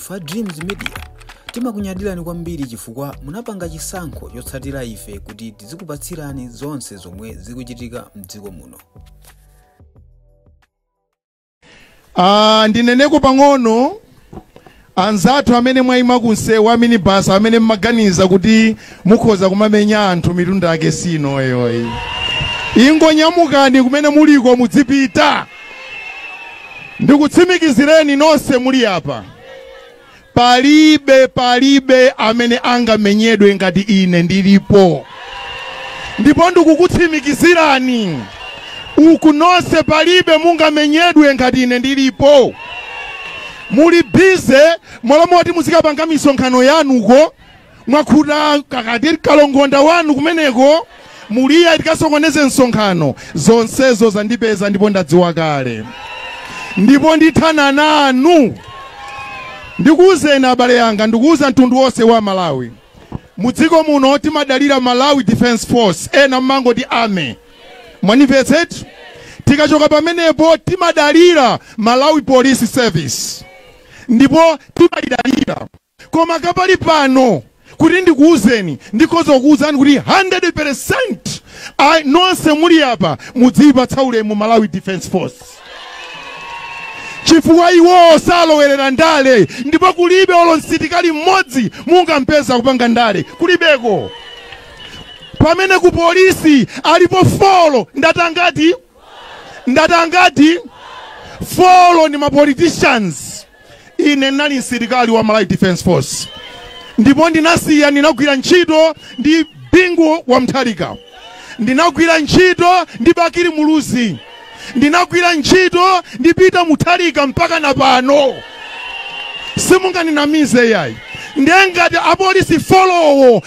Fa Dreams Media timakunyadira ni kwambiri chifukwa munapanga chisankho chotsatira ife kuti tizikupatsirani zonse zomwe zikuchitika mdziko muno. Ndineneko pang'ono anzathu amene mwayima kunsewu amene basa amene mmaganiza kuti mukhoza kumamenya anthu mitunda yake sino yoyi. Ingonyamukani kumene muliko mudzipita. Ndikutsimikizireni nonse muli apa. Palibe amene angamenyedwe ngati ine ndilipo. Ndipo ndikukutsimikizirani uku nonse palibe mungamenyedwe ngati ine ndilipo. Muli bize mwalamoti muzikapanga misonkhano yanuko mwakuda kakati kalongonda wanu kumeneko muliya tikasokoneze msonkhano zonsezo zandipeza ndipo ndadziwa kale. Ndipo ndithana nanu. Ndikuuzeni abale yanga, ndikuuza mtundu wonse wa Malawi. Mudziko muno timadalira Malawi Defense Force, ena mmango di army. Manifested? Tikachoka pamenepo timadalira Malawi Police Service. Ndipo timadalira. Koma kapali pano, kuti ndikuuzeni, ndikoza kuuzani kuti 100% nonse muli apa mudzipatsa ulemu Malawi Defense Force. Chifukwa iwo salowerera ndale, ndipo kulibe olonsitikali mmodzi mungampeza kupanga ndale, kulibeko. Pamene ku polisi alipo folo, ndatangati folo ni ma politicians. Ine nali nsitikali wa Malawi Defense Force. Ndipo ndinasiya ndinagwira ntchito ndi Bingu wa Mtharika. Ndinagwira ntchito ndi Bakiri Muluzi. Ndinagwira ntchito ndipita Mutharika mpaka na pano. Simunganinamize yayi. Ndengati apolisi follow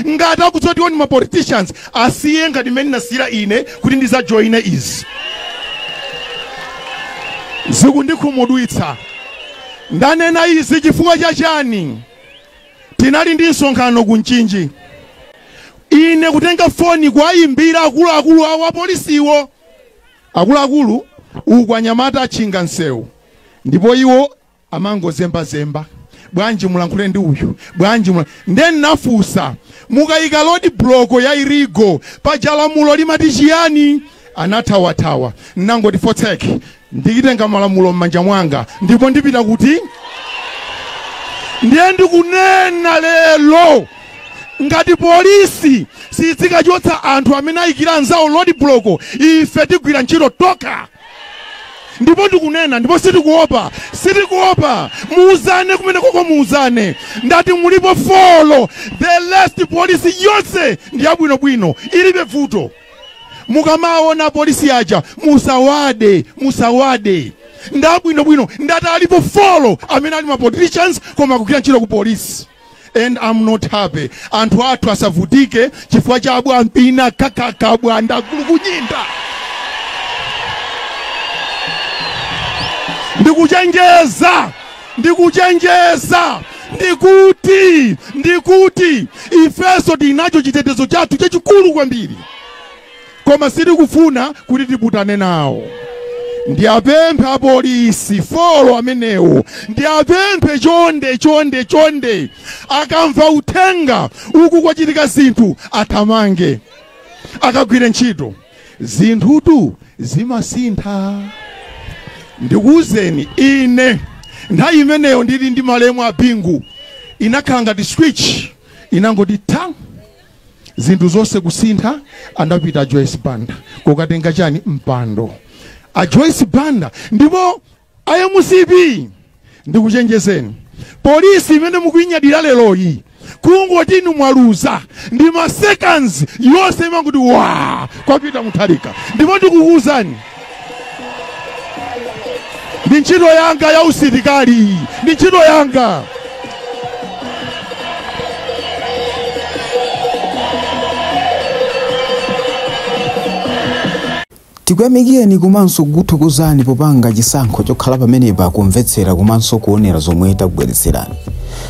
ngati akudzoti oni ma politicians asiye ngati mene nasira ine kuti ndiza joine izi. Zikundikhumudwitsa. Ndanena izi chifukwa chachani. Tinali ndi msonkhano kunchinji. Ine kutenga foni kwayimbira akulu awa polisiwo. Akulu ukwanyamata achinga nsewu. Ndipo iwo amango zemba. Bwanji mulankhule ndi uyu. Ndeni nafusa. Mukayika road block ya irigo. Pajalamulo limati chiyani. Anathawa. Nangoti foteki. Ndikitenga malamulo m'manja mwanga. Ndipo ndipita kuti. Ndiye ndikunena lelo. Ngati polisi sizikachotsa anthu amene ayikira anzawo road block ife tigwira ntchito toka. Ndipo ndikunena ndipo sitikuopa muuzane kumene koko muuzane ndati mulipo folo the last police yonse ndi abwinobwino ilibe vuto. Mukamaona polisi aja musawade ndabwinobwino ndati alipo folo amene ali ma politicians koma kugwira ntchito ku polisi. And I'm not happy. Anthu athu asavutike chifukwa cha abwa mpina kakakabwa ndakulukunyinda. Ndikuchenjeza. Ndikuti ifeso tinacho chitetezo chathu chachikulu kwambiri. Koma sitikufuna kuti tiputane nawo. Ndiapemphe apolisi folo amenewo. Ndiapemphe chonde. Akamva uthenga uku kwachitika zinthu athamange. Akagwire ntchito. Zinthutu zimasintha. Ndikuuzeni ine nthawi imeneyo ndili ndi malemu a Bingu. Inakhala ngati switch. Inangoti ta. Zinthu zonse kusintha andapita Joyce Banda. Kukatenga chani mpando. A Joyce Banda ndipo IMCP ndikuchenjezeni polisi imene mukuinyadira lero iyi kungoti inu mwaluza ndi ma seconds yonse imanguti wa kwapita Mutharika. Ndipo ndikukuuzani ndi ntchito yanga ya usitikali, ndi ntchito yanga. tikuyamikeni komanso kukuthokozani popanga chisankho chokhala pamenepa kumvetsera komanso kuonera zomwe takubweretserani.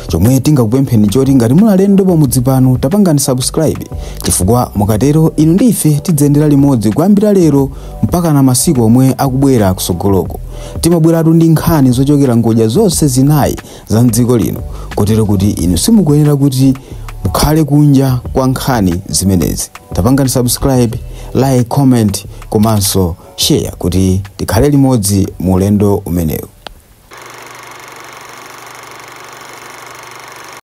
Chomwe tingakupempheni choti ngati muli alendo pamudzi pano tapangani subscribe, chifukwa mukatero inu ndi ife tidzayendera limodzi kuyambira lero mpaka na masiku omwe akubwera kusogoloko. Timabweratu ndi nkhani zochokera ngodya zonse zinayi za mdziko lino, kotero kuti inu simukuyenera kuti mukhale kunja kwa nkhani zimenezi. Tapangani subscribe, like, comment komanso share kuti tikhale limodzi mu ulendo umenewu.